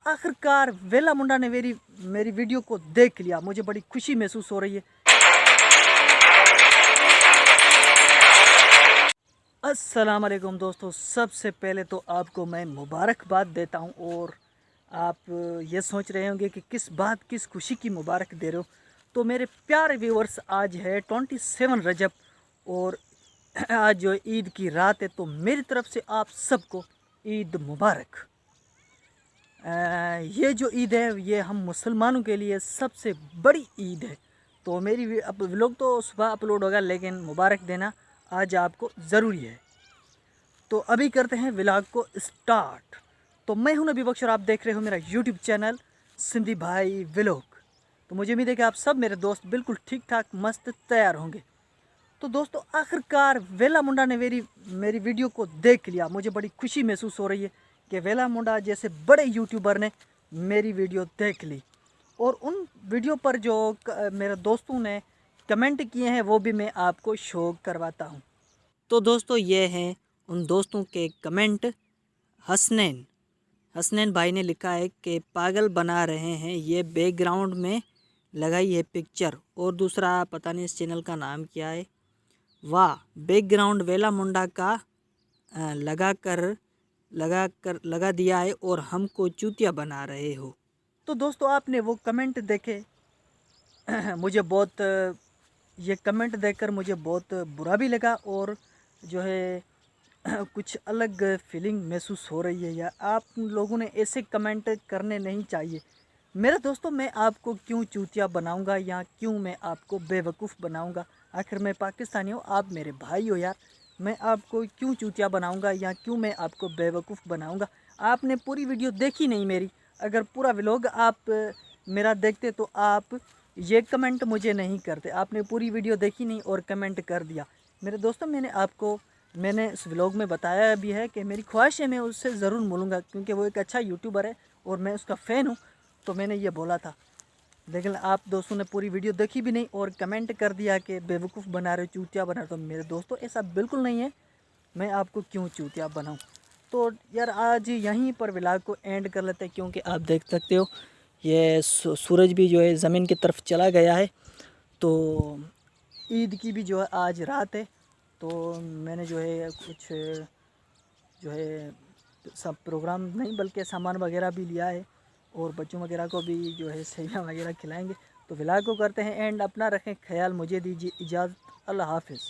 आखिरकार वेला मुंडा ने मेरी वीडियो को देख लिया। मुझे बड़ी खुशी महसूस हो रही है। अस्सलाम वालेकुम दोस्तों, सबसे पहले तो आपको मैं मुबारकबाद देता हूं। और आप ये सोच रहे होंगे कि किस खुशी की मुबारक दे रहे हो। तो मेरे प्यारे व्यूअर्स, आज है 27 रजब और आज जो ईद की रात है, तो मेरी तरफ से आप सबको ईद मुबारक। ये जो ईद है ये हम मुसलमानों के लिए सबसे बड़ी ईद है। तो मेरी अब व्लॉग तो सुबह अपलोड होगा, लेकिन मुबारक देना आज आपको ज़रूरी है। तो अभी करते हैं व्लॉग को स्टार्ट। तो मैं हूं नबी बख्श और आप देख रहे हो मेरा यूट्यूब चैनल सिंधी भाई व्लॉग। तो मुझे उम्मीद है कि आप सब मेरे दोस्त बिल्कुल ठीक ठाक मस्त तैयार होंगे। तो दोस्तों, आखिरकार वेला मुंडा ने मेरी वीडियो को देख लिया। मुझे बड़ी खुशी महसूस हो रही है कि वेला मुंडा जैसे बड़े यूट्यूबर ने मेरी वीडियो देख ली। और उन वीडियो पर जो मेरे दोस्तों ने कमेंट किए हैं वो भी मैं आपको शो करवाता हूं। तो दोस्तों, ये हैं उन दोस्तों के कमेंट। हसनैन हसनैन भाई ने लिखा है कि पागल बना रहे हैं, ये बैकग्राउंड में लगाई है पिक्चर। और दूसरा पता नहीं इस चैनल का नाम क्या है। वाह, बैकग्राउंड वेला मुंडा का लगा दिया है और हमको चूतिया बना रहे हो। तो दोस्तों, आपने वो कमेंट देखे। मुझे बहुत ये कमेंट देखकर मुझे बहुत बुरा भी लगा और जो है कुछ अलग फीलिंग महसूस हो रही है। या आप लोगों ने ऐसे कमेंट करने नहीं चाहिए। मेरे दोस्तों, मैं आपको क्यों चूतिया बनाऊंगा या क्यों मैं आपको बेवकूफ़ बनाऊंगा? आखिर मैं पाकिस्तानी हूँ, आप मेरे भाई हो यार। मैं आपको क्यों चूतिया बनाऊंगा या क्यों मैं आपको बेवकूफ़ बनाऊंगा? आपने पूरी वीडियो देखी नहीं मेरी। अगर पूरा व्लॉग आप मेरा देखते तो आप ये कमेंट मुझे नहीं करते। आपने पूरी वीडियो देखी नहीं और कमेंट कर दिया। मेरे दोस्तों, मैंने इस व्लॉग में बताया भी है कि मेरी ख्वाहिश है मैं उससे ज़रूर मिलूँगा, क्योंकि वो एक अच्छा यूट्यूबर है और मैं उसका फ़ैन हूँ। तो मैंने ये बोला था, लेकिन आप दोस्तों ने पूरी वीडियो देखी भी नहीं और कमेंट कर दिया कि बेवकूफ़ बना रहे, चूतिया बना रहे। तो मेरे दोस्तों, ऐसा बिल्कुल नहीं है। मैं आपको क्यों चूतिया बनाऊँ? तो यार आज यहीं पर व्लॉग को एंड कर लेते हैं, क्योंकि आप देख सकते हो ये सूरज भी जो है ज़मीन की तरफ चला गया है। तो ईद की भी जो है आज रात है। तो मैंने जो है कुछ जो है सब प्रोग्राम नहीं बल्कि सामान वगैरह भी लिया है और बच्चों वगैरह को भी जो है सेवियाँ वगैरह खिलाएंगे। तो व्लॉग को करते हैं एंड। अपना रखें ख्याल, मुझे दीजिए इजाज़त। अल्लाह हाफिज़।